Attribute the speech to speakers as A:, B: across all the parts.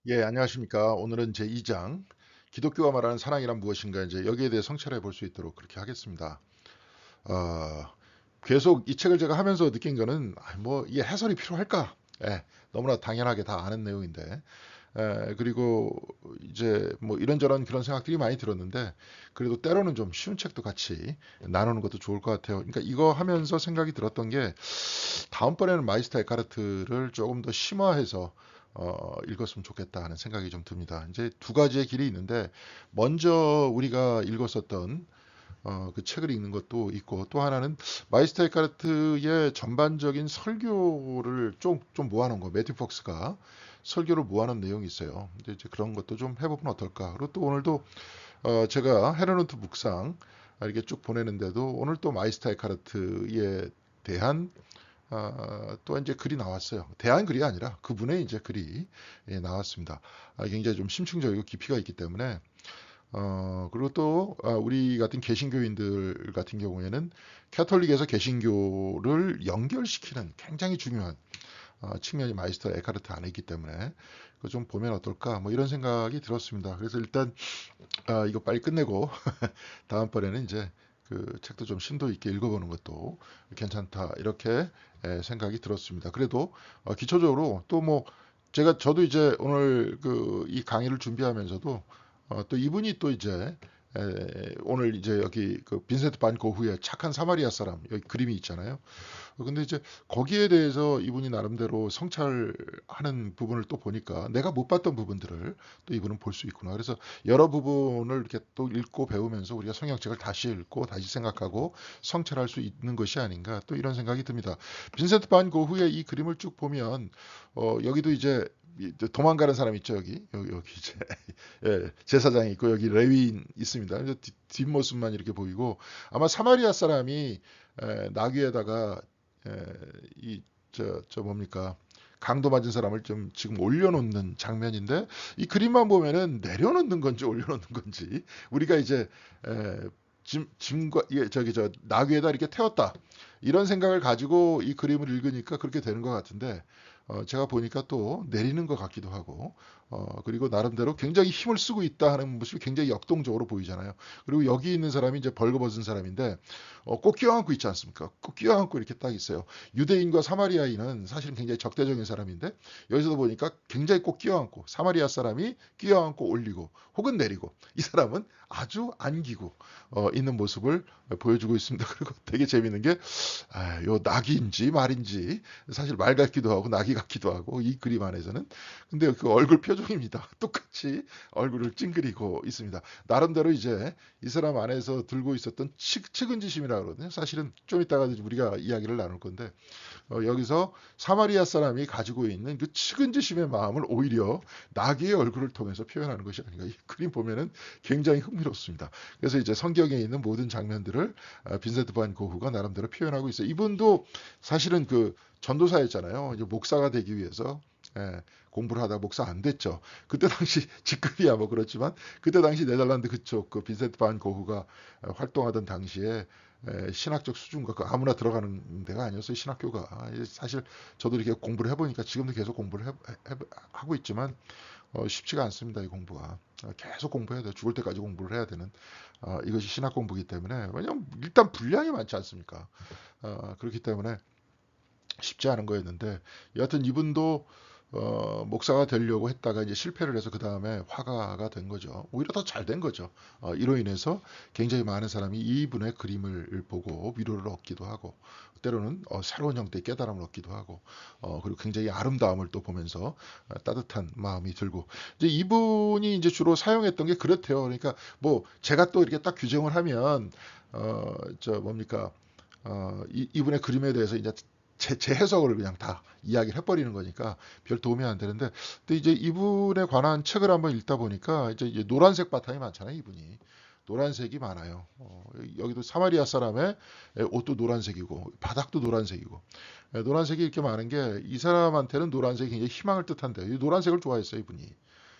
A: 예, 안녕하십니까. 오늘은 제 2장 기독교가 말하는 사랑이란 무엇인가 이제 여기에 대해 성찰해 볼 수 있도록 그렇게 하겠습니다. 어, 계속 이 책을 제가 하면서 느낀 거는 뭐 이게 해설이 필요할까? 예, 너무나 당연하게 다 아는 내용인데 그리고 이제 뭐 이런저런 그런 생각들이 많이 들었는데 그래도 때로는 좀 쉬운 책도 같이 나누는 것도 좋을 것 같아요. 그러니까 이거 하면서 생각이 들었던 게 다음번에는 마이스터 에카르트를 조금 더 심화해서 읽었으면 좋겠다 하는 생각이 좀 듭니다. 이제 두 가지의 길이 있는데 먼저 우리가 읽었었던 그 책을 읽는 것도 있고 또 하나는 마이스터 에카르트의 전반적인 설교를 좀 모아놓은 거 매튜 폭스가 설교를 모아놓은 내용이 있어요. 이제 그런 것도 좀 해보면 어떨까. 그리고 또 오늘도 제가 헤르노트 묵상 이렇게 쭉 보내는데도 오늘 또 마이스터 에카르트에 대한 또 이제 글이 나왔어요. 대한 글이 아니라 그분의 이제 글이 예, 나왔습니다. 굉장히 좀 심층적이고 깊이가 있기 때문에 그리고 또 우리 같은 개신교인들 같은 경우에는 캐톨릭에서 개신교를 연결시키는 굉장히 중요한 측면이 마이스터 에카르트 안에 있기 때문에 그 좀 보면 어떨까 뭐 이런 생각이 들었습니다. 그래서 일단 이거 빨리 끝내고 다음번에는 이제 그 책도 좀 심도 있게 읽어보는 것도 괜찮다 이렇게 생각이 들었습니다. 그래도 기초적으로 또 뭐 저도 이제 오늘 그 이 강의를 준비하면서도 또 이분이 또 이제 오늘 이제 여기 그 빈센트 반 고흐의 착한 사마리아 사람 여기 그림이 있잖아요. 근데 이제 거기에 대해서 이분이 나름대로 성찰하는 부분을 또 보니까 내가 못 봤던 부분들을 또 이분은 볼 수 있구나. 그래서 여러 부분을 이렇게 또 읽고 배우면서 우리가 성경책을 다시 읽고 다시 생각하고 성찰할 수 있는 것이 아닌가 또 이런 생각이 듭니다. 빈센트 반 고흐의 이 그림을 쭉 보면 여기도 이제 도망가는 사람 있죠 여기 이제 예, 제사장이 있고 여기 레위인 있습니다. 그래서 뒷모습만 이렇게 보이고 아마 사마리아 사람이 나귀에다가 저 뭡니까 강도 맞은 사람을 좀 지금 올려놓는 장면인데 이 그림만 보면은 내려놓는 건지 올려놓는 건지 우리가 이제 에, 짐과 저기 저 나귀에다 이렇게 태웠다 이런 생각을 가지고 이 그림을 읽으니까 그렇게 되는 것 같은데 제가 보니까 또 내리는 것 같기도 하고 그리고 나름대로 굉장히 힘을 쓰고 있다 하는 모습이 굉장히 역동적으로 보이잖아요. 그리고 여기 있는 사람이 이제 벌거벗은 사람인데 꼭 껴안고 있지 않습니까? 꼭 껴안고 이렇게 딱 있어요. 유대인과 사마리아인은 사실은 굉장히 적대적인 사람인데 여기서도 보니까 굉장히 꼭 껴안고 사마리아 사람이 껴안고 올리고 혹은 내리고 이 사람은 아주 안기고 있는 모습을 보여주고 있습니다. 그리고 되게 재밌는 게 요 낙인지 말인지 사실 말 같기도 하고 낙이 같기도 하고 이 그림 안에서는 근데 그 얼굴 표정입니다. 똑같이 얼굴을 찡그리고 있습니다. 나름대로 이제 이 사람 안에서 들고 있었던 측은지심이라고 그러거든요. 사실은 좀 이따가 우리가 이야기를 나눌 건데 여기서 사마리아 사람이 가지고 있는 그 측은지심의 마음을 오히려 나귀의 얼굴을 통해서 표현하는 것이 아닌가. 이 그림 보면은 굉장히 흥미롭습니다. 그래서 이제 성경에 있는 모든 장면들을 빈센트 반 고흐가 나름대로 표현하고 있어요. 이분도 사실은 그 전도사였잖아요. 이제 목사가 되기 위해서 공부를 하다 목사 안 됐죠. 그때 당시 직급이야 뭐 그렇지만 그때 당시 네덜란드 그쪽 그 빈센트 반 고흐가 활동하던 당시에 신학적 수준과 그 아무나 들어가는 데가 아니었어요. 신학교가 사실 저도 이렇게 공부를 해보니까 지금도 계속 공부를 하고 있지만 쉽지가 않습니다. 이 공부가 계속 공부해야 돼요. 죽을 때까지 공부를 해야 되는 이것이 신학 공부이기 때문에 왜냐면 일단 분량이 많지 않습니까? 그렇기 때문에 쉽지 않은 거였는데 여하튼 이분도 목사가 되려고 했다가 이제 실패를 해서 그 다음에 화가가 된 거죠. 오히려 더 잘 된 거죠. 이로 인해서 굉장히 많은 사람이 이분의 그림을 보고 위로를 얻기도 하고 때로는 새로운 형태의 깨달음을 얻기도 하고 그리고 굉장히 아름다움을 또 보면서 따뜻한 마음이 들고 이제 이분이 이제 주로 사용했던 게 그렇대요. 그러니까 뭐 제가 또 이렇게 딱 규정을 하면 저 뭡니까 이분의 그림에 대해서 이제 제 해석을 그냥 다 이야기를 해버리는 거니까 별 도움이 안 되는데, 근데 이제 이분에 관한 책을 한번 읽다 보니까 이제 노란색 바탕이 많잖아요, 이분이. 노란색이 많아요. 여기도 사마리아 사람의 옷도 노란색이고, 바닥도 노란색이고, 노란색이 이렇게 많은 게 이 사람한테는 노란색이 굉장히 희망을 뜻한대요. 이 노란색을 좋아했어요, 이분이.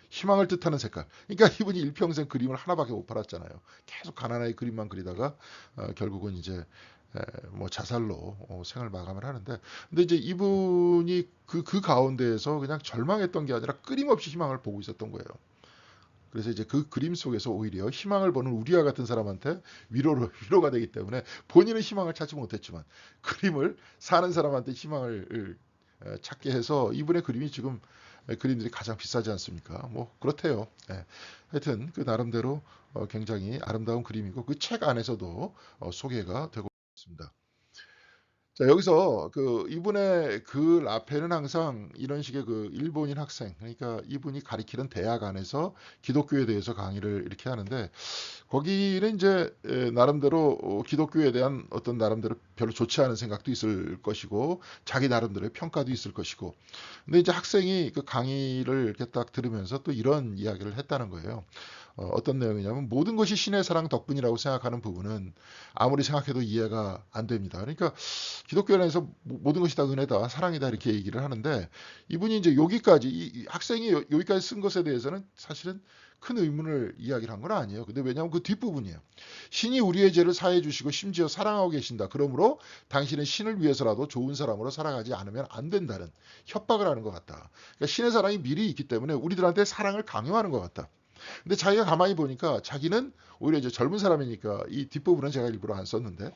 A: 희망을 뜻하는 색깔. 그러니까 이분이 일평생 그림을 하나밖에 못 팔았잖아요. 계속 가나나의 그림만 그리다가 결국은 이제 뭐 자살로 생을 마감을 하는데, 근데 이제 이분이 그 가운데에서 그냥 절망했던 게 아니라 끊임없이 희망을 보고 있었던 거예요. 그래서 이제 그 그림 속에서 오히려 희망을 보는 우리와 같은 사람한테 위로가 되기 때문에, 본인은 희망을 찾지 못했지만 그림을 사는 사람한테 희망을 찾게 해서 이분의 그림이 지금 그림들이 가장 비싸지 않습니까? 뭐 그렇대요. 예. 하여튼 그 나름대로 굉장히 아름다운 그림이고, 그 책 안에서도 소개가 되고 있습니다. 자, 여기서 그 이분의 글 앞에는 항상 이런 식의 그 일본인 학생, 그러니까 이분이 가리키는 대학 안에서 기독교에 대해서 강의를 이렇게 하는데, 거기는 이제 나름대로 기독교에 대한 어떤 나름대로 별로 좋지 않은 생각도 있을 것이고, 자기 나름대로의 평가도 있을 것이고, 근데 이제 학생이 그 강의를 이렇게 딱 들으면서 또 이런 이야기를 했다는 거예요. 어떤 내용이냐면, 모든 것이 신의 사랑 덕분이라고 생각하는 부분은 아무리 생각해도 이해가 안 됩니다. 그러니까 기독교에서 모든 것이 다 은혜다, 사랑이다 이렇게 얘기를 하는데, 이분이 이제 여기까지 이 학생이 여기까지 쓴 것에 대해서는 사실은 큰 의문을 이야기를 한 건 아니에요. 근데 왜냐하면 그 뒷부분이에요. 신이 우리의 죄를 사해 주시고 심지어 사랑하고 계신다. 그러므로 당신은 신을 위해서라도 좋은 사람으로 살아가지 않으면 안 된다는 협박을 하는 것 같다. 그러니까 신의 사랑이 미리 있기 때문에 우리들한테 사랑을 강요하는 것 같다. 근데 자기가 가만히 보니까 자기는 오히려 이제 젊은 사람이니까, 이 뒷부분은 제가 일부러 안 썼는데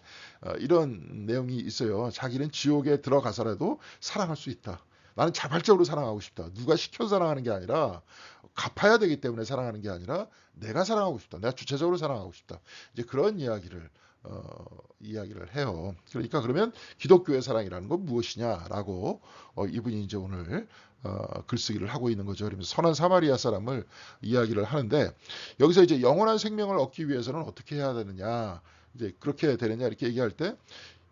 A: 이런 내용이 있어요. 자기는 지옥에 들어가서라도 사랑할 수 있다. 나는 자발적으로 사랑하고 싶다. 누가 시켜서 사랑하는 게 아니라, 갚아야 되기 때문에 사랑하는 게 아니라 내가 사랑하고 싶다. 내가 주체적으로 사랑하고 싶다. 이제 그런 이야기를 해요. 그러니까 그러면 기독교의 사랑이라는 건 무엇이냐라고 이분이 이제 오늘 글쓰기를 하고 있는 거죠. 그러면서 선한 사마리아 사람을 이야기를 하는데, 여기서 이제 영원한 생명을 얻기 위해서는 어떻게 해야 되느냐, 이제 그렇게 되느냐 이렇게 얘기할 때,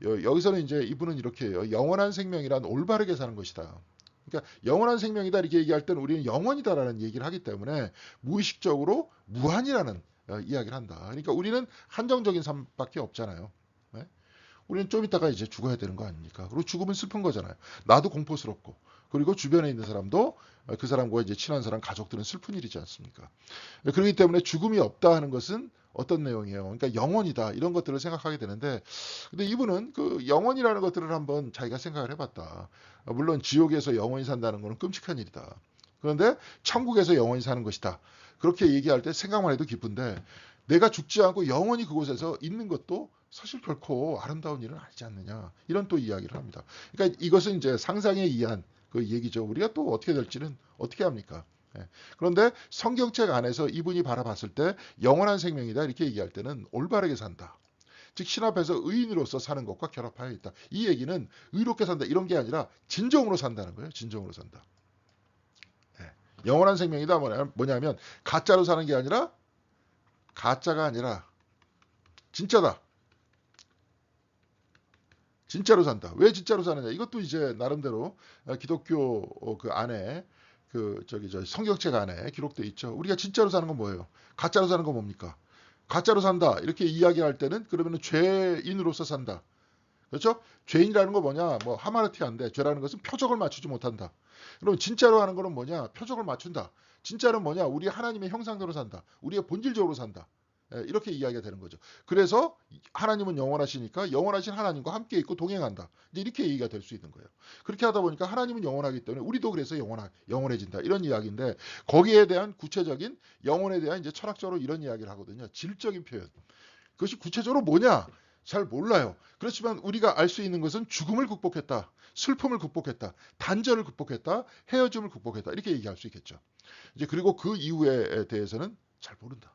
A: 여기서는 이제 이분은 이렇게 해요. 영원한 생명이란 올바르게 사는 것이다. 그러니까 영원한 생명이다 이렇게 얘기할 때는 우리는 영원이다라는 얘기를 하기 때문에 무의식적으로 무한이라는 이야기를 한다. 그러니까 우리는 한정적인 삶밖에 없잖아요. 네? 우리는 좀 이따가 이제 죽어야 되는 거 아닙니까? 그리고 죽으면 슬픈 거잖아요. 나도 공포스럽고, 그리고 주변에 있는 사람도, 그 사람과 이제 친한 사람, 가족들은 슬픈 일이지 않습니까? 그렇기 때문에 죽음이 없다 하는 것은 어떤 내용이에요? 그러니까 영원이다 이런 것들을 생각하게 되는데, 근데 이분은 그 영원이라는 것들을 한번 자기가 생각을 해봤다. 물론 지옥에서 영원히 산다는 것은 끔찍한 일이다. 그런데 천국에서 영원히 사는 것이다. 그렇게 얘기할 때 생각만 해도 기쁜데, 내가 죽지 않고 영원히 그곳에서 있는 것도 사실 결코 아름다운 일은 아니지 않느냐, 이런 또 이야기를 합니다. 그러니까 이것은 이제 상상에 의한 그 얘기죠. 우리가 또 어떻게 될지는 어떻게 합니까? 예. 그런데 성경책 안에서 이분이 바라봤을 때 영원한 생명이다 이렇게 얘기할 때는 올바르게 산다. 즉 신 앞에서 의인으로서 사는 것과 결합하여 있다. 이 얘기는 의롭게 산다 이런 게 아니라 진정으로 산다는 거예요. 진정으로 산다. 예. 영원한 생명이다 뭐냐면 가짜로 사는 게 아니라, 가짜가 아니라 진짜다. 진짜로 산다. 왜 진짜로 사느냐? 이것도 이제 나름대로 기독교 그 안에, 그 저기 저 성경책 안에 기록되어 있죠. 우리가 진짜로 사는 건 뭐예요? 가짜로 사는 건 뭡니까? 가짜로 산다 이렇게 이야기할 때는, 그러면은 죄인으로서 산다. 그렇죠? 죄인이라는 거 뭐냐? 뭐 하마르티한데, 죄라는 것은 표적을 맞추지 못한다. 그럼 진짜로 하는 거는 뭐냐? 표적을 맞춘다. 진짜는 뭐냐? 우리 하나님의 형상대로 산다. 우리의 본질적으로 산다. 이렇게 이야기가 되는 거죠. 그래서 하나님은 영원하시니까 영원하신 하나님과 함께 있고 동행한다. 이제 이렇게 얘기가 될 수 있는 거예요. 그렇게 하다 보니까 하나님은 영원하기 때문에 우리도 그래서 영원해진다. 이런 이야기인데, 거기에 대한 구체적인 영혼에 대한 이제 철학적으로 이런 이야기를 하거든요. 질적인 표현. 그것이 구체적으로 뭐냐? 잘 몰라요. 그렇지만 우리가 알 수 있는 것은 죽음을 극복했다. 슬픔을 극복했다. 단절을 극복했다. 헤어짐을 극복했다. 이렇게 얘기할 수 있겠죠. 이제 그리고 그 이후에 대해서는 잘 모른다.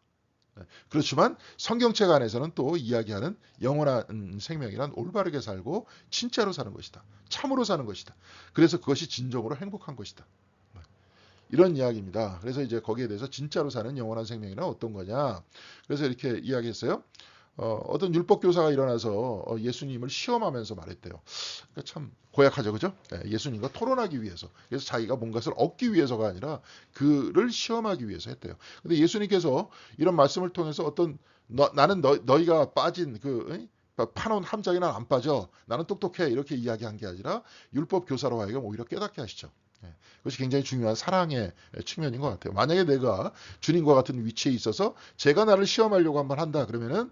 A: 그렇지만 성경책 안에서는 또 이야기하는 영원한 생명이란 올바르게 살고 진짜로 사는 것이다. 참으로 사는 것이다. 그래서 그것이 진정으로 행복한 것이다. 이런 이야기입니다. 그래서 이제 거기에 대해서 진짜로 사는 영원한 생명이란 어떤 거냐. 그래서 이렇게 이야기했어요. 어떤 율법 교사가 일어나서 예수님을 시험하면서 말했대요. 그러니까 참 고약하죠, 그죠? 예수님과 토론하기 위해서. 그래서 자기가 뭔가를 얻기 위해서가 아니라 그를 시험하기 위해서 했대요. 근데 예수님께서 이런 말씀을 통해서 나는 너희가 빠진 파놓은 함정에 난 안 빠져. 나는 똑똑해. 이렇게 이야기한 게 아니라 율법 교사로 하여금 오히려 깨닫게 하시죠. 그것이 굉장히 중요한 사랑의 측면인 것 같아요. 만약에 내가 주님과 같은 위치에 있어서 제가 나를 시험하려고 한번 한다 그러면은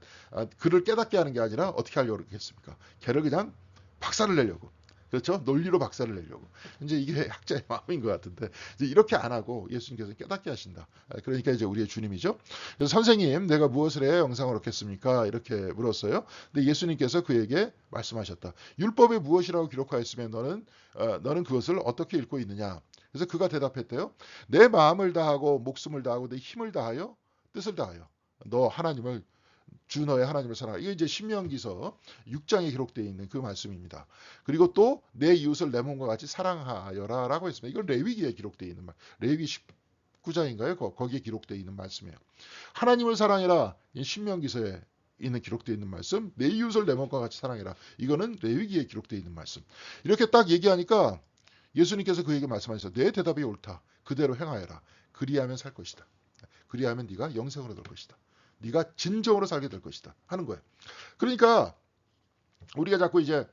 A: 그를 깨닫게 하는 게 아니라 어떻게 하려고 그러겠습니까? 걔를 그냥 박살을 내려고. 그렇죠? 논리로 박살을 내려고. 이제 이게 학자의 마음인 것 같은데 이제 이렇게 안 하고 예수님께서 깨닫게 하신다. 그러니까 이제 우리의 주님이죠. 그래서 선생님, 내가 무엇을 해야 영생을 얻겠습니까? 이렇게 물었어요. 근데 예수님께서 그에게 말씀하셨다. 율법에 무엇이라고 기록하였으면 너는 그것을 어떻게 읽고 있느냐? 그래서 그가 대답했대요. 내 마음을 다하고 목숨을 다하고 내 힘을 다하여 뜻을 다하여 너 하나님을 주 너의 하나님을 사랑하라. 이게 이제 신명기서 6장에 기록되어 있는 그 말씀입니다. 그리고 또 내 이웃을 내 몸과 같이 사랑하여라라고 했습니다. 이건 레위기에 기록되어 있는 말. 레위기 19장인가요? 거기에 기록되어 있는 말씀이에요. 하나님을 사랑해라. 이 신명기서에 있는 기록되어 있는 말씀. 내 이웃을 내 몸과 같이 사랑해라. 이거는 레위기에 기록되어 있는 말씀. 이렇게 딱 얘기하니까 예수님께서 그에게 말씀하셨어요. 내 대답이 옳다. 그대로 행하여라. 그리하면 살 것이다. 그리하면 네가 영생을 얻을 것이다. 네가 진정으로 살게 될 것이다 하는 거예요. 그러니까 우리가 자꾸 이제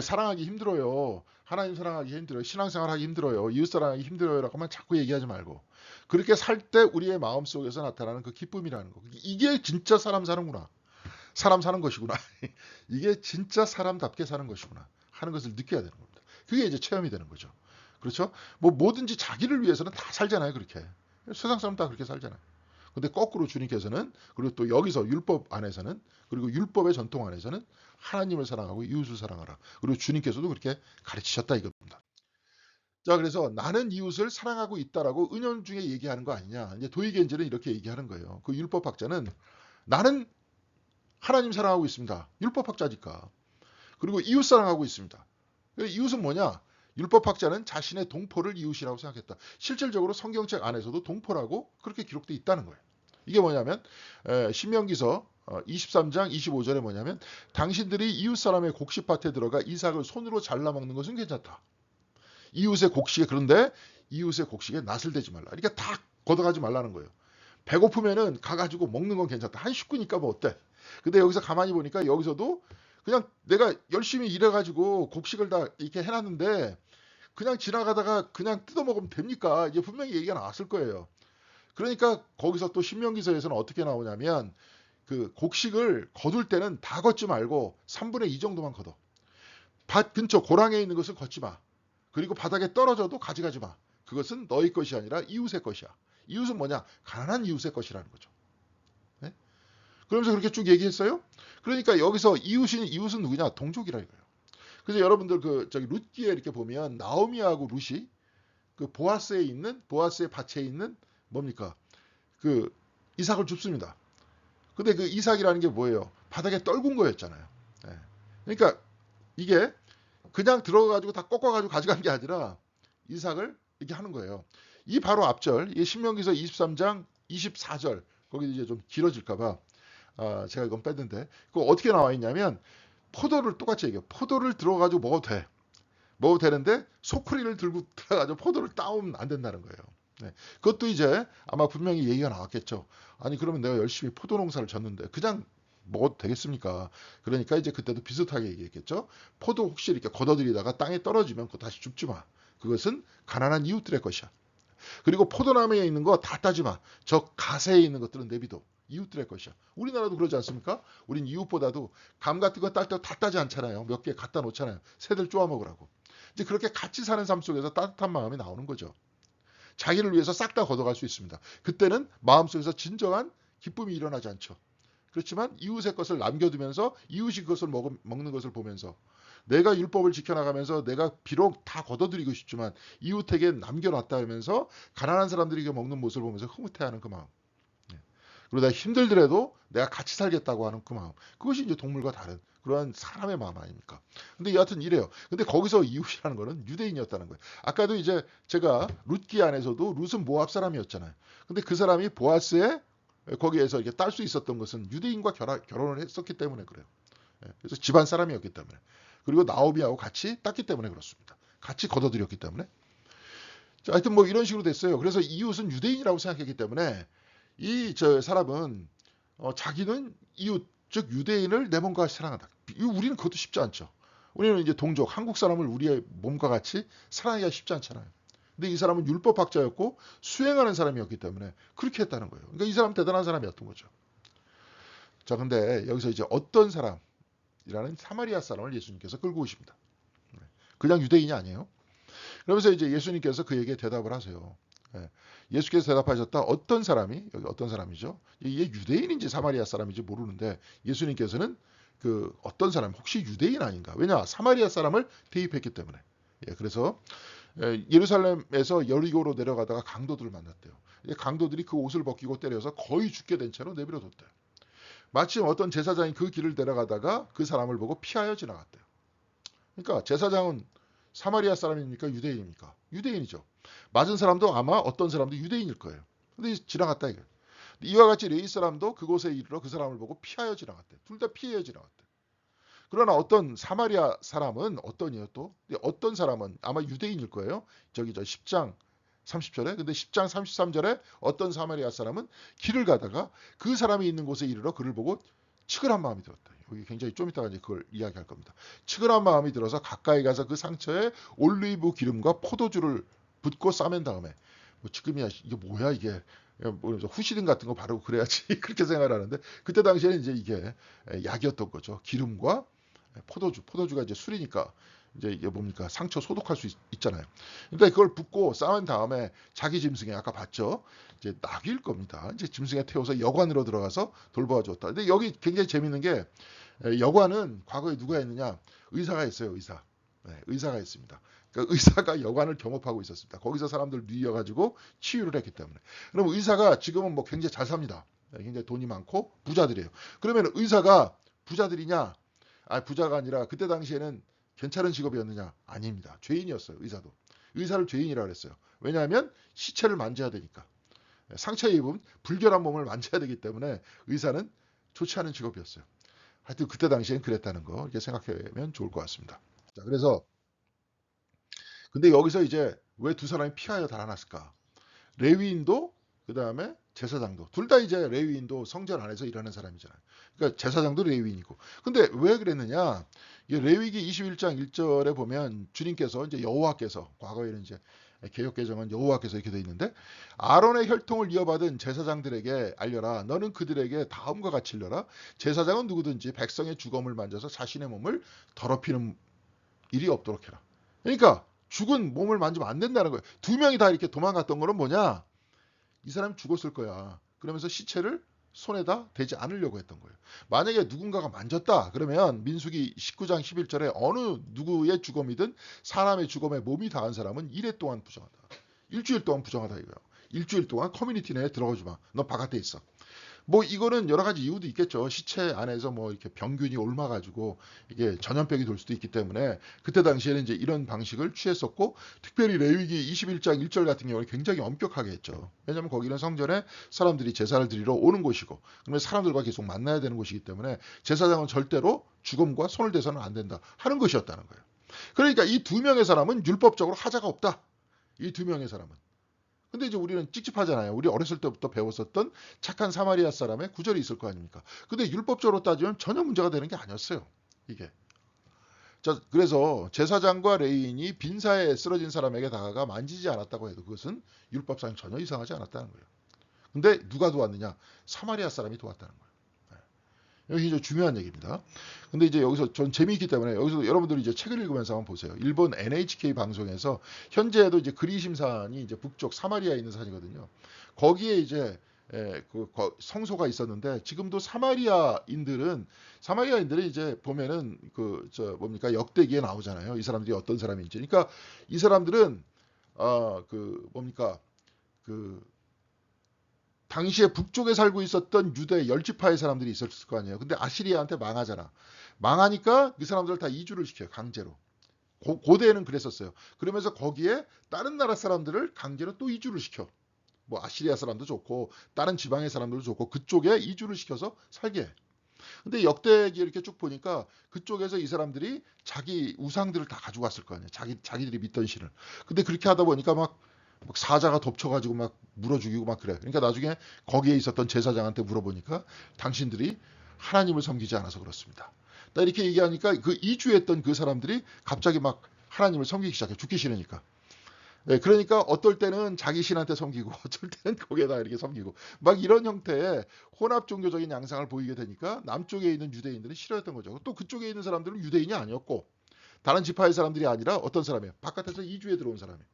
A: 사랑하기 힘들어요. 하나님 사랑하기 힘들어요. 신앙생활 하기 힘들어요. 이웃 사랑하기 힘들어요. 라고만 자꾸 얘기하지 말고 그렇게 살 때 우리의 마음속에서 나타나는 그 기쁨이라는 거. 이게 진짜 사람 사는구나. 사람 사는 것이구나. 이게 진짜 사람답게 사는 것이구나 하는 것을 느껴야 되는 겁니다. 그게 이제 체험이 되는 거죠. 그렇죠? 뭐 뭐든지 자기를 위해서는 다 살잖아요. 그렇게. 세상 사람 다 그렇게 살잖아요. 근데 거꾸로 주님께서는 그리고 또 여기서 율법 안에서는 그리고 율법의 전통 안에서는 하나님을 사랑하고 이웃을 사랑하라. 그리고 주님께서도 그렇게 가르치셨다 이겁니다. 자, 그래서 나는 이웃을 사랑하고 있다라고 은연 중에 얘기하는 거 아니냐. 이제 도의견제는 이렇게 얘기하는 거예요. 그 율법학자는 나는 하나님 사랑하고 있습니다. 율법학자니까. 그리고 이웃 사랑하고 있습니다. 이웃은 뭐냐? 율법학자는 자신의 동포를 이웃이라고 생각했다. 실질적으로 성경책 안에서도 동포라고 그렇게 기록되어 있다는 거예요. 이게 뭐냐면 신명기서 23장 25절에 뭐냐면 당신들이 이웃 사람의 곡식밭에 들어가 이삭을 손으로 잘라 먹는 것은 괜찮다. 이웃의 곡식에 그런데 이웃의 곡식에 낫을 대지 말라. 그러니까 다 걷어가지 말라는 거예요. 배고프면은 가가지고 먹는 건 괜찮다. 한 식구니까 뭐 어때? 근데 여기서 가만히 보니까 여기서도 그냥 내가 열심히 일해가지고 곡식을 다 이렇게 해놨는데 그냥 지나가다가 그냥 뜯어먹으면 됩니까? 이게 분명히 얘기가 나왔을 거예요. 그러니까 거기서 또 신명기서에서는 어떻게 나오냐면 그 곡식을 거둘 때는 다 걷지 말고 3분의 2 정도만 걷어. 밭 근처 고랑에 있는 것을 걷지 마. 그리고 바닥에 떨어져도 가져가지 마. 그것은 너희 것이 아니라 이웃의 것이야. 이웃은 뭐냐? 가난한 이웃의 것이라는 거죠. 네? 그러면서 그렇게 쭉 얘기했어요. 그러니까 여기서 이웃은 누구냐? 동족이라 이거예요. 그래서 여러분들 저기 룻기에 이렇게 보면 나오미하고 룻이 그 보아스의 밭에 있는 뭡니까? 그 이삭을 줍습니다. 근데 그 이삭이라는 게 뭐예요? 바닥에 떨군 거였잖아요. 네. 그러니까 이게 그냥 들어가가지고 다 꺾어가지고 가져간 게 아니라 이삭을 이렇게 하는 거예요. 이 바로 앞절, 이 신명기서 23장 24절, 거기 이제 좀 길어질까봐 제가 이건 뺐는데, 그거 어떻게 나와 있냐면 포도를 똑같이 얘기해요. 포도를 들어가지고 먹어도 돼. 먹어도 되는데 소쿠리를 들고 들어가지고 포도를 따오면 안 된다는 거예요. 네. 그것도 이제 아마 분명히 얘기가 나왔겠죠. 아니 그러면 내가 열심히 포도 농사를 졌는데 그냥 먹어도 되겠습니까? 그러니까 이제 그때도 비슷하게 얘기했겠죠. 포도 혹시 이렇게 걷어들이다가 땅에 떨어지면 그거 다시 줍지 마. 그것은 가난한 이웃들의 것이야. 그리고 포도나무에 있는 거 다 따지 마. 저 가세에 있는 것들은 내비둬. 이웃들의 것이야. 우리나라도 그러지 않습니까? 우린 이웃보다도 감 같은 거 딸 때 다 따지 않잖아요. 몇 개 갖다 놓잖아요. 새들 쪼아 먹으라고. 이제 그렇게 같이 사는 삶 속에서 따뜻한 마음이 나오는 거죠. 자기를 위해서 싹 다 걷어갈 수 있습니다. 그때는 마음속에서 진정한 기쁨이 일어나지 않죠. 그렇지만 이웃의 것을 남겨두면서 이웃이 그것을 먹는 것을 보면서 내가 율법을 지켜나가면서 내가 비록 다 걷어들이고 싶지만 이웃에게 남겨놨다 하면서 가난한 사람들이 먹는 모습을 보면서 흐뭇해하는 그 마음. 그리고 내가 힘들더라도 내가 같이 살겠다고 하는 그 마음. 그것이 이제 동물과 다른 그러한 사람의 마음 아닙니까? 근데 여하튼 이래요. 근데 거기서 이웃이라는 거는 유대인이었다는 거예요. 아까도 이제 제가 룻기 안에서도 룻은 모압 사람이었잖아요. 근데 그 사람이 보아스의 거기에서 이렇게 딸 수 있었던 것은 유대인과 결혼을 했었기 때문에 그래요. 그래서 집안 사람이었기 때문에. 그리고 나오미하고 같이 땄기 때문에 그렇습니다. 같이 걷어들였기 때문에. 자, 하여튼 뭐 이런 식으로 됐어요. 그래서 이웃은 유대인이라고 생각했기 때문에 저 사람은 자기는 이웃 즉 유대인을 내 몸과 같이 사랑한다. 우리는 그것도 쉽지 않죠. 우리는 이제 동족 한국 사람을 우리의 몸과 같이 사랑하기가 쉽지 않잖아요. 근데 이 사람은 율법학자였고 수행하는 사람이었기 때문에 그렇게 했다는 거예요. 그러니까 이 사람 대단한 사람이었던 거죠. 자, 근데 여기서 이제 어떤 사람이라는 사마리아 사람을 예수님께서 끌고 오십니다. 그냥 유대인이 아니에요. 그러면서 이제 예수님께서 그에게 대답을 하세요. 예. 예수께서 대답하셨다. 어떤 사람이, 여기 어떤 사람이죠? 이게 유대인인지 사마리아 사람인지 모르는데 예수님께서는 그 어떤 사람, 혹시 유대인 아닌가? 왜냐? 사마리아 사람을 대입했기 때문에. 예, 그래서 예루살렘에서 여리고로 내려가다가 강도들을 만났대요. 강도들이 그 옷을 벗기고 때려서 거의 죽게 된 채로 내버려뒀대요. 마침 어떤 제사장이 그 길을 내려가다가 그 사람을 보고 피하여 지나갔대요. 그러니까 제사장은 사마리아 사람입니까? 유대인입니까? 유대인이죠. 맞은 사람도 아마 어떤 사람도 유대인일 거예요. 근데 지나갔다 이거예요. 이와 같이 레위 사람도 그곳에 이르러 그 사람을 보고 피하여 지나갔대. 둘 다 피하여 지나갔대. 그러나 어떤 사마리아 사람은 어떤이요 또? 어떤 사람은 아마 유대인일 거예요. 저기 저 10장 30절에. 근데 10장 33절에 어떤 사마리아 사람은 길을 가다가 그 사람이 있는 곳에 이르러 그를 보고 측은한 마음이 들었다. 여기 굉장히 좀 이따가 이제 그걸 이야기할 겁니다. 측은한 마음이 들어서 가까이 가서 그 상처에 올리브 기름과 포도주를 붓고 싸맨 다음에 뭐 지금이야 이게 뭐야 이게 뭐 후시딘 같은 거 바르고 그래야지 그렇게 생각을 하는데 그때 당시에는 이제 이게 약이었던 거죠. 기름과 포도주가 이제 술이니까 이제 이게 뭡니까 상처 소독할 수 있잖아요. 그러니까 그걸 붓고 싸맨 다음에 자기 짐승에 아까 봤죠. 이제 낙일 겁니다. 이제 짐승에 태워서 여관으로 들어가서 돌보아줬다. 근데 여기 굉장히 재밌는 게 여관은 과거에 누가 했느냐? 의사가 있어요. 의사. 네, 의사가 있습니다. 그러니까 의사가 여관을 겸업하고 있었습니다. 거기서 사람들 누이어가지고 치유를 했기 때문에. 그럼 의사가 지금은 뭐 굉장히 잘 삽니다. 네, 굉장히 돈이 많고 부자들이에요. 그러면 의사가 부자들이냐? 아, 부자가 아니라 그때 당시에는 괜찮은 직업이었느냐? 아닙니다. 죄인이었어요. 의사도. 의사를 죄인이라고 그랬어요. 왜냐하면 시체를 만져야 되니까. 상처에 입은 불결한 몸을 만져야 되기 때문에 의사는 좋지 않은 직업이었어요. 하여튼 그때 당시엔 그랬다는 거 이렇게 생각하면 좋을 것 같습니다. 자, 그래서 근데 여기서 이제 왜 두 사람이 피하여 달아났을까? 레위인도 그 다음에 제사장도 둘 다 이제 레위인도 성전 안에서 일하는 사람이잖아요. 그러니까 제사장도 레위인이고. 근데 왜 그랬느냐? 레위기 21장 1절에 보면 주님께서 이제 여호와께서 과거에는 이제 개역 개정은 여호와께서 이렇게 돼 있는데 아론의 혈통을 이어받은 제사장들에게 알려라. 너는 그들에게 다음과 같이 일러라. 제사장은 누구든지 백성의 주검을 만져서 자신의 몸을 더럽히는 일이 없도록 해라. 그러니까 죽은 몸을 만지면 안 된다는 거예요. 두 명이 다 이렇게 도망갔던 거는 뭐냐? 이 사람 죽었을 거야. 그러면서 시체를 손에다 대지 않으려고 했던 거예요. 만약에 누군가가 만졌다 그러면 민수기 19장 11절에 어느 누구의 주검이든 사람의 주검에 몸이 닿은 사람은 이래 동안 부정하다. 일주일 동안 부정하다 이거예요. 일주일 동안 커뮤니티 내에 들어가지 마. 너 바깥에 있어. 뭐 이거는 여러 가지 이유도 있겠죠. 시체 안에서 뭐 이렇게 병균이 옮아가지고 이게 전염병이 돌 수도 있기 때문에 그때 당시에는 이제 이런 방식을 취했었고 특별히 레위기 21장 1절 같은 경우는 굉장히 엄격하게 했죠. 왜냐하면 거기는 성전에 사람들이 제사를 드리러 오는 곳이고 그러면 사람들과 계속 만나야 되는 곳이기 때문에 제사장은 절대로 주검과 손을 대서는 안 된다 하는 것이었다는 거예요. 그러니까 이 두 명의 사람은 율법적으로 하자가 없다. 이 두 명의 사람은. 근데 이제 우리는 찝찝하잖아요. 우리 어렸을 때부터 배웠었던 착한 사마리아 사람의 구절이 있을 거 아닙니까? 근데 율법적으로 따지면 전혀 문제가 되는 게 아니었어요. 이게. 자, 그래서 제사장과 레위인이 빈사에 쓰러진 사람에게 다가가 만지지 않았다고 해도 그것은 율법상 전혀 이상하지 않았다는 거예요. 근데 누가 도왔느냐? 사마리아 사람이 도왔다는 거예요. 여기 이제 중요한 얘기입니다. 근데 이제 여기서 전 재미있기 때문에 여기서 여러분들이 이제 책을 읽으면서 한번 보세요. 일본 NHK 방송에서 현재도 이제 그리심산이 이제 북쪽 사마리아에 있는 산이거든요. 거기에 이제 성소가 있었는데 지금도 사마리아인들은 이제 보면은 그 저 뭡니까 역대기에 나오잖아요. 이 사람들이 어떤 사람인지. 그러니까 이 사람들은 그 뭡니까 그 당시에 북쪽에 살고 있었던 유대 열지파의 사람들이 있었을 거 아니에요. 근데 아시리아한테 망하잖아. 망하니까 그 사람들을 다 이주를 시켜요. 강제로. 고대에는 그랬었어요. 그러면서 거기에 다른 나라 사람들을 강제로 또 이주를 시켜. 뭐 아시리아 사람도 좋고 다른 지방의 사람들도 좋고 그쪽에 이주를 시켜서 살게 해. 근데 역대기 이렇게 쭉 보니까 그쪽에서 이 사람들이 자기 우상들을 다 가지고 왔을 거 아니에요. 자기들이 믿던 신을. 근데 그렇게 하다 보니까 막 사자가 덮쳐가지고 막 물어 죽이고 막 그래. 그러니까 나중에 거기에 있었던 제사장한테 물어보니까 당신들이 하나님을 섬기지 않아서 그렇습니다. 나 이렇게 얘기하니까 그 이주했던 그 사람들이 갑자기 막 하나님을 섬기기 시작해. 죽기 싫으니까. 예, 그러니까 어떨 때는 자기 신한테 섬기고 어쩔 때는 거기에다 이렇게 섬기고 막 이런 형태의 혼합 종교적인 양상을 보이게 되니까 남쪽에 있는 유대인들은 싫어했던 거죠. 또 그쪽에 있는 사람들은 유대인이 아니었고 다른 지파의 사람들이 아니라 어떤 사람이에요? 바깥에서 이주해 들어온 사람이에요.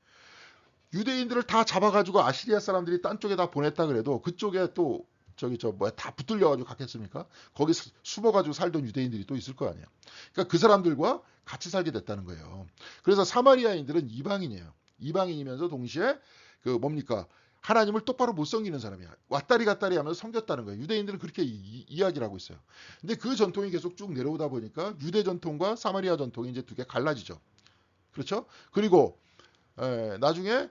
A: 유대인들을 다 잡아가지고 아시리아 사람들이 딴 쪽에 다 보냈다 그래도 그쪽에 또 저기 저 뭐야 다 붙들려가지고 갔겠습니까? 거기 숨어가지고 살던 유대인들이 또 있을 거 아니에요. 그러니까 그 사람들과 같이 살게 됐다는 거예요. 그래서 사마리아인들은 이방인이에요. 이방인이면서 동시에 그 뭡니까? 하나님을 똑바로 못 섬기는 사람이야. 왔다리 갔다리 하면서 섬겼다는 거예요. 유대인들은 그렇게 이야기를 하고 있어요. 근데 그 전통이 계속 쭉 내려오다 보니까 유대 전통과 사마리아 전통이 이제 두 개 갈라지죠. 그렇죠? 그리고 나중에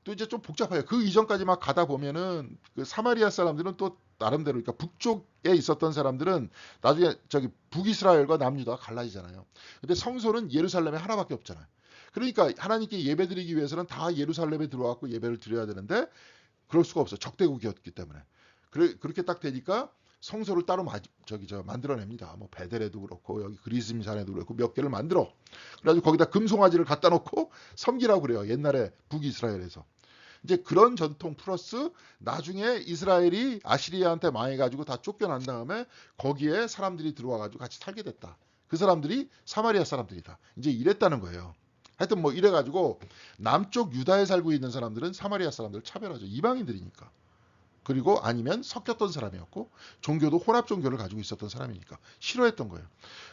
A: 또 이제 좀 복잡해요. 그 이전까지 막 가다 보면은 그 사마리아 사람들은 또 나름대로 그러니까 북쪽에 있었던 사람들은 나중에 저기 북이스라엘과 남유다가 갈라지잖아요. 근데 성소는 예루살렘에 하나밖에 없잖아요. 그러니까 하나님께 예배드리기 위해서는 다 예루살렘에 들어와서 예배를 드려야 되는데 그럴 수가 없어요. 적대국이었기 때문에. 그렇게 딱 되니까 성소를 따로 만들어냅니다. 뭐 베델에도 그렇고 여기 그리스임산에도 그렇고 몇 개를 만들어. 그래가지고 거기다 금송아지를 갖다 놓고 섬기라고 그래요. 옛날에 북이스라엘에서. 이제 그런 전통 플러스 나중에 이스라엘이 아시리아한테 망해가지고 다 쫓겨난 다음에 거기에 사람들이 들어와가지고 같이 살게 됐다. 그 사람들이 사마리아 사람들이다. 이제 이랬다는 거예요. 하여튼 뭐 이래가지고 남쪽 유다에 살고 있는 사람들은 사마리아 사람들을 차별하죠. 이방인들이니까. 그리고 아니면 섞였던 사람이었고 종교도 혼합 종교를 가지고 있었던 사람이니까 싫어했던 거예요.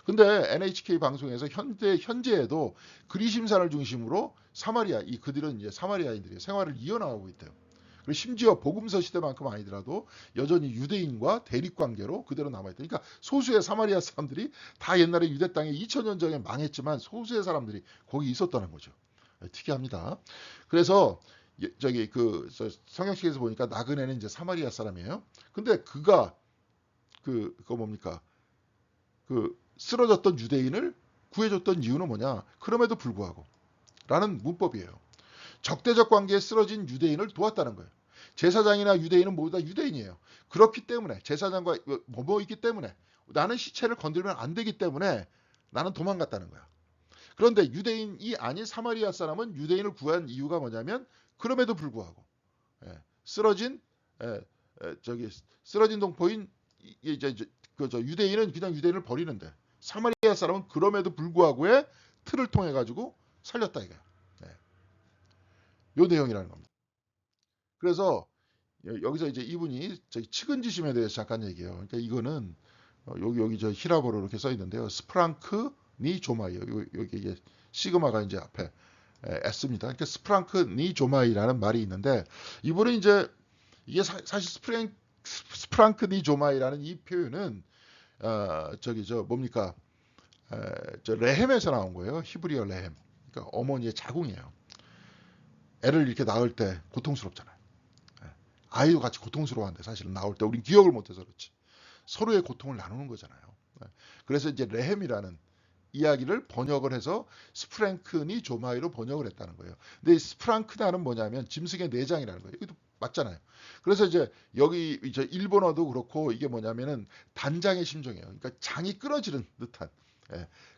A: 근데 NHK 방송에서 현재에도 그리심산을 중심으로 사마리아 그들은 이제 사마리아인들이 생활을 이어나가고 있대요. 그리고 심지어 복음서 시대만큼 아니더라도 여전히 유대인과 대립 관계로 그대로 남아있다. 그러니까 소수의 사마리아 사람들이 다 옛날에 유대 땅에 2000년 전에 망했지만 소수의 사람들이 거기 있었다는 거죠. 특이합니다. 그래서 저기 그 성경책에서 보니까 나그네는 이제 사마리아 사람이에요. 근데 그가 그거 뭡니까? 그 쓰러졌던 유대인을 구해줬던 이유는 뭐냐? 그럼에도 불구하고 라는 문법이에요. 적대적 관계에 쓰러진 유대인을 도왔다는 거예요. 제사장이나 유대인은 모두 다 유대인이에요. 그렇기 때문에 제사장과 뭐 있기 때문에 나는 시체를 건드리면 안 되기 때문에 나는 도망갔다는 거야. 그런데 유대인이 아닌 사마리아 사람은 유대인을 구한 이유가 뭐냐면 그럼에도 불구하고 쓰러진 쓰러진 동포인 이제 그저 유대인은 그냥 유대인을 버리는데 사마리아 사람은 그럼에도 불구하고의 틀을 통해 가지고 살렸다 이거야. 요 내용이라는 겁니다. 그래서 여기서 이제 이분이 저기 측은지심에 대해서 잠깐 얘기해요. 그러니까 이거는 여기 저 히라보로 이렇게 써 있는데요. 스프랑크 니 조마이요. 여기 이게 시그마가 이제 앞에 S입니다. 그러니까 스프랑크 니 조마이라는 말이 있는데 이분은 이제 이게 사실 스프랑크 니 조마이라는 이 표현은 저기 저 뭡니까? 저 레헴에서 나온 거예요. 히브리어 레헴. 그러니까 어머니의 자궁이에요. 애를 이렇게 낳을 때 고통스럽잖아요. 아이도 같이 고통스러워한데 사실은 나올 때 우리 기억을 못해서 그렇지. 서로의 고통을 나누는 거잖아요. 그래서 이제 레헴이라는 이야기를 번역을 해서 스프랭크니 조마이로 번역을 했다는 거예요. 근데 이 스프랑크나는 뭐냐면 짐승의 내장이라는 거예요. 이것도 맞잖아요. 그래서 이제 여기 이제 일본어도 그렇고 이게 뭐냐면은 단장의 심정이에요. 그러니까 장이 끊어지는 듯한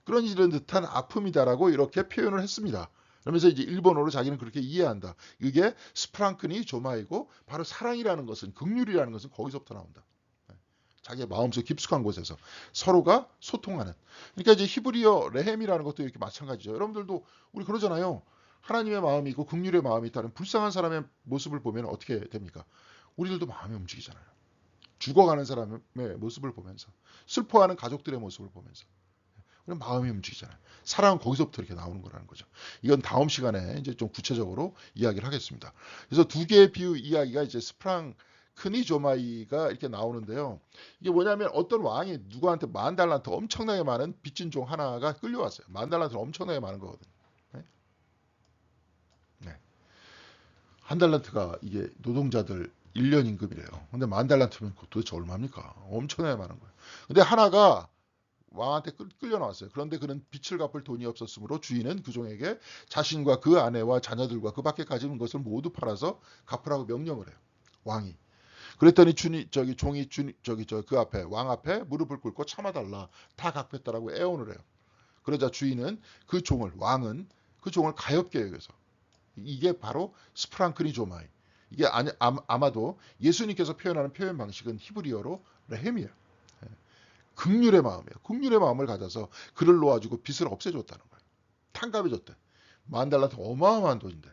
A: 끊어지는 듯한 아픔이다라고 이렇게 표현을 했습니다. 그러면서 이제 일본어로 자기는 그렇게 이해한다. 이게 스프랑크니 조마이고 바로 사랑이라는 것은 긍휼이라는 것은 거기서부터 나온다. 자기의 마음속 깊숙한 곳에서 서로가 소통하는. 그러니까 이제 히브리어 레헴이라는 것도 이렇게 마찬가지죠. 여러분들도 우리 그러잖아요. 하나님의 마음이 있고 긍휼의 마음이 있다는 불쌍한 사람의 모습을 보면 어떻게 됩니까? 우리들도 마음이 움직이잖아요. 죽어가는 사람의 모습을 보면서 슬퍼하는 가족들의 모습을 보면서 그럼 마음이 움직이잖아요. 사랑은 거기서부터 이렇게 나오는 거라는 거죠. 이건 다음 시간에 이제 좀 구체적으로 이야기를 하겠습니다. 그래서 두 개의 비유 이야기가 이제 크니 조마이가 이렇게 나오는데요. 이게 뭐냐면 어떤 왕이 누구한테 10,000달란트 엄청나게 많은 빚진 종 하나가 끌려왔어요. 10,000달란트는 엄청나게 많은 거거든요. 네. 한 달란트가 이게 노동자들 1년 임금이래요. 근데 10,000달란트면 도대체 얼마입니까? 엄청나게 많은 거예요. 근데 하나가 왕한테 끌려 나왔어요. 그런데 그는 빚을 갚을 돈이 없었으므로 주인은 그 종에게 자신과 그 아내와 자녀들과 그 밖에 가진 것을 모두 팔아서 갚으라고 명령을 해요. 왕이. 그랬더니 종이 그 앞에 왕 앞에 무릎을 꿇고 참아달라. 다 갚겠다라고 애원을 해요. 그러자 주인은 왕은 그 종을 가엾게 여겨서 이게 바로 스프랑크니조마이. 이게 아마도 예수님께서 표현하는 표현 방식은 히브리어로 레헴이에요. 예. 긍휼의 마음이에요. 긍휼의 마음을 가져서 그를 놓아주고 빚을 없애줬다는 거예요. 탕감해줬대. 10,000달란트 어마어마한 돈인데.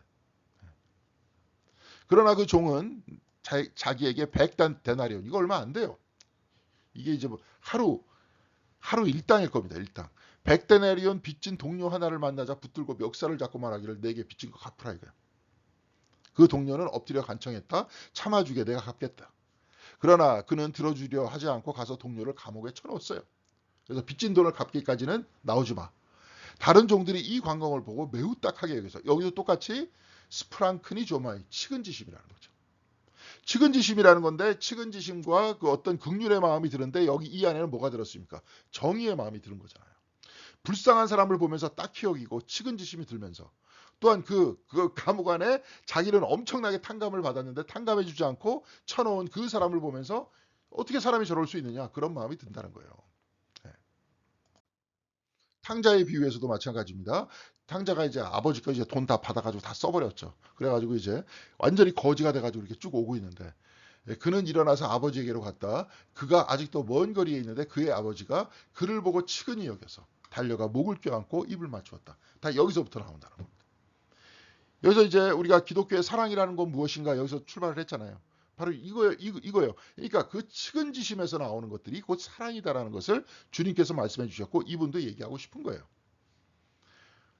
A: 그러나 그 종은 자기에게 100데나리온, 이거 얼마 안 돼요. 이게 이제 뭐 하루 일당일 겁니다. 일당. 100데나리온 빚진 동료 하나를 만나자 붙들고 멱살을 잡고 말하기를, 내게 빚진 거 갚으라 이거야. 그 동료는 엎드려 간청했다. 참아주게, 내가 갚겠다. 그러나 그는 들어주려 하지 않고 가서 동료를 감옥에 쳐넣었어요. 그래서 빚진 돈을 갚기까지는 나오지 마. 다른 종들이 이 광경을 보고 매우 딱하게 여기서, 여기도 똑같이 스프랑크니조마이, 측은지심이라는 거죠. 측은지심이라는 건데, 측은지심과 그 어떤 긍휼의 마음이 드는데, 여기 이 안에는 뭐가 들었습니까? 정의의 마음이 드는 거잖아요. 불쌍한 사람을 보면서 딱히 여기고 측은지심이 들면서, 또한 그 감옥 안에 자기는 엄청나게 탕감을 받았는데 탕감해주지 않고 쳐놓은 그 사람을 보면서 어떻게 사람이 저럴 수 있느냐, 그런 마음이 든다는 거예요. 네. 탕자의 비유에서도 마찬가지입니다. 탕자가 이제 아버지가 이제 돈 다 받아가지고 다 써버렸죠. 그래가지고 이제 완전히 거지가 돼가지고 이렇게 쭉 오고 있는데, 그는 일어나서 아버지에게로 갔다. 그가 아직도 먼 거리에 있는데 그의 아버지가 그를 보고 측은히 여겨서 달려가 목을 껴안고 입을 맞추었다. 다 여기서부터 나온다는 겁니다. 여기서 이제 우리가 기독교의 사랑이라는 건 무엇인가, 여기서 출발을 했잖아요. 바로 이거예요. 그러니까 그 측은지심에서 나오는 것들이 곧 사랑이다라는 것을 주님께서 말씀해 주셨고, 이분도 얘기하고 싶은 거예요.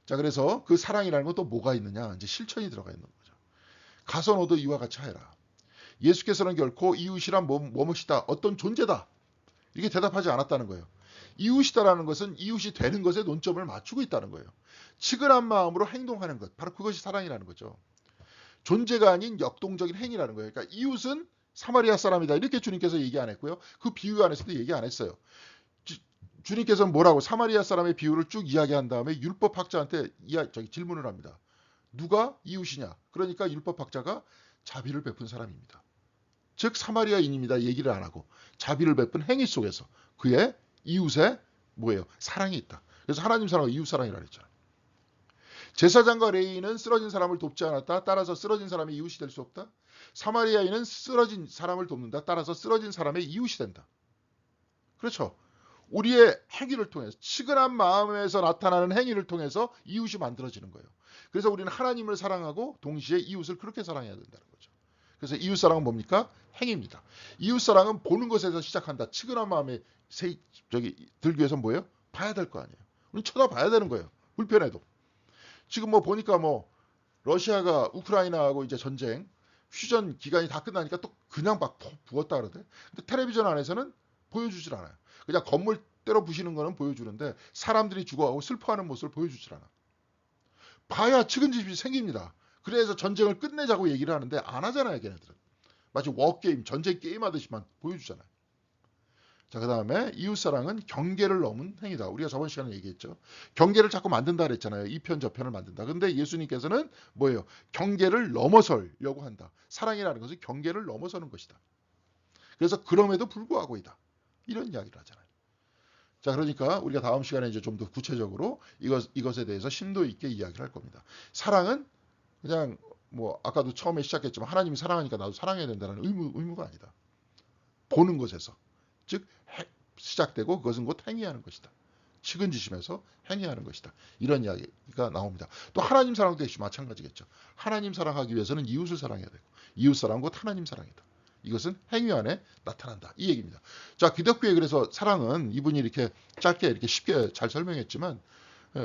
A: 자, 그래서 그 사랑이라는 건 또 뭐가 있느냐, 이제 실천이 들어가 있는 거죠. 가서 너도 이와 같이 하여라. 예수께서는 결코 이웃이란 뭐뭇이다, 어떤 존재다, 이렇게 대답하지 않았다는 거예요. 이웃이다라는 것은 이웃이 되는 것에 논점을 맞추고 있다는 거예요. 측은한 마음으로 행동하는 것, 바로 그것이 사랑이라는 거죠. 존재가 아닌 역동적인 행위라는 거예요. 그러니까 이웃은 사마리아 사람이다, 이렇게 주님께서 얘기 안 했고요. 그 비유 안에서도 얘기 안 했어요. 주님께서는 뭐라고 사마리아 사람의 비유를 쭉 이야기한 다음에 율법학자한테 질문을 합니다. 누가 이웃이냐? 그러니까 율법학자가 자비를 베푼 사람입니다. 즉 사마리아인입니다. 얘기를 안 하고 자비를 베푼 행위 속에서 그의 이웃의 뭐예요? 사랑이 있다. 그래서 하나님 사랑과 이웃 사랑이라 그랬잖아요. 제사장과 레위인은 쓰러진 사람을 돕지 않았다. 따라서 쓰러진 사람의 이웃이 될 수 없다. 사마리아인은 쓰러진 사람을 돕는다. 따라서 쓰러진 사람의 이웃이 된다. 그렇죠. 우리의 행위를 통해서, 측은한 마음에서 나타나는 행위를 통해서 이웃이 만들어지는 거예요. 그래서 우리는 하나님을 사랑하고 동시에 이웃을 그렇게 사랑해야 된다는 거죠. 그래서 이웃사랑은 뭡니까? 행위입니다. 이웃사랑은 보는 것에서 시작한다. 측은한 마음에 들기 위해서 뭐예요? 봐야 될 거 아니에요. 우리 쳐다봐야 되는 거예요. 불편해도. 지금 뭐 보니까 뭐 러시아가 우크라이나하고 이제 전쟁 휴전 기간이 다 끝나니까 또 그냥 막 부었다 그러대. 근데 텔레비전 안에서는 보여주질 않아요. 그냥 건물 때려 부시는 거는 보여주는데 사람들이 죽어가고 슬퍼하는 모습을 보여주질 않아. 봐야 측은지심이 생깁니다. 그래서 전쟁을 끝내자고 얘기를 하는데 안 하잖아요, 걔네들은. 마치 워게임, 전쟁 게임 하듯이만 보여주잖아요. 자, 그 다음에 이웃사랑은 경계를 넘은 행위다. 우리가 저번 시간에 얘기했죠. 경계를 자꾸 만든다 그랬잖아요. 이 편 저편을 만든다. 근데 예수님께서는 뭐예요? 경계를 넘어서려고 한다. 사랑이라는 것은 경계를 넘어서는 것이다. 그래서 그럼에도 불구하고이다. 이런 이야기를 하잖아요. 자, 그러니까 우리가 다음 시간에 이제 좀 더 구체적으로 이것에 대해서 심도 있게 이야기를 할 겁니다. 사랑은 그냥 뭐 아까도 처음에 시작했지만 하나님이 사랑하니까 나도 사랑해야 된다는 의무가 아니다. 보는 것에서, 즉 시작되고 그것은 곧 행위하는 것이다. 측은지심에서 행위하는 것이다. 이런 이야기가 나옵니다. 또 하나님 사랑도 역시 마찬가지겠죠. 하나님 사랑하기 위해서는 이웃을 사랑해야 되고, 이웃 사랑은 곧 하나님 사랑이다. 이것은 행위 안에 나타난다. 이 얘기입니다. 자, 기독교의 그래서 사랑은 이분이 이렇게 짧게 이렇게 쉽게 잘 설명했지만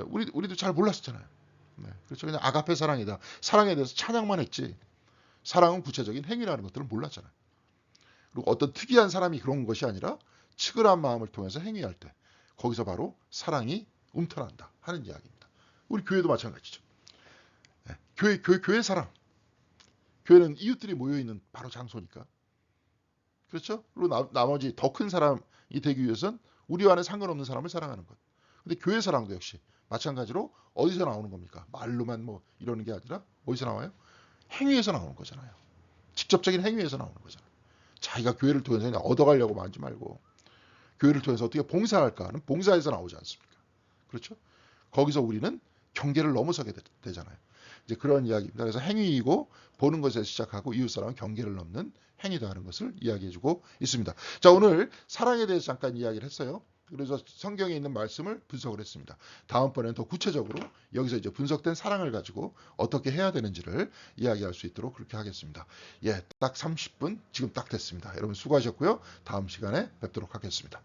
A: 우리도 잘 몰랐었잖아요. 네, 그렇죠. 그냥 아가페 사랑이다. 사랑에 대해서 찬양만 했지. 사랑은 구체적인 행위라는 것들은 몰랐잖아요. 그리고 어떤 특이한 사람이 그런 것이 아니라 측은한 마음을 통해서 행위할 때 거기서 바로 사랑이 움터난다 하는 이야기입니다. 우리 교회도 마찬가지죠. 네, 교회 사랑. 교회는 이웃들이 모여있는 바로 장소니까. 그렇죠? 그리고 나머지 더 큰 사람이 되기 위해서는 우리와는 상관없는 사람을 사랑하는 것. 근데 교회 사랑도 역시 마찬가지로 어디서 나오는 겁니까? 말로만 뭐 이러는 게 아니라 어디서 나와요? 행위에서 나오는 거잖아요. 직접적인 행위에서 나오는 거잖아요. 자기가 교회를 통해서 그냥 얻어가려고 하지 말고 교회를 통해서 어떻게 봉사할까 하는 봉사에서 나오지 않습니까? 그렇죠? 거기서 우리는 경계를 넘어서게 되잖아요. 이제 그런 이야기입니다. 그래서 행위이고 보는 것에서 시작하고 이웃 사람은 경계를 넘는 행위다 하는 것을 이야기해주고 있습니다. 자, 오늘 사랑에 대해서 잠깐 이야기를 했어요. 그래서 성경에 있는 말씀을 분석을 했습니다. 다음번에는 더 구체적으로 여기서 이제 분석된 사랑을 가지고 어떻게 해야 되는지를 이야기할 수 있도록 그렇게 하겠습니다. 예, 딱 30분 지금 딱 됐습니다. 여러분 수고하셨고요. 다음 시간에 뵙도록 하겠습니다.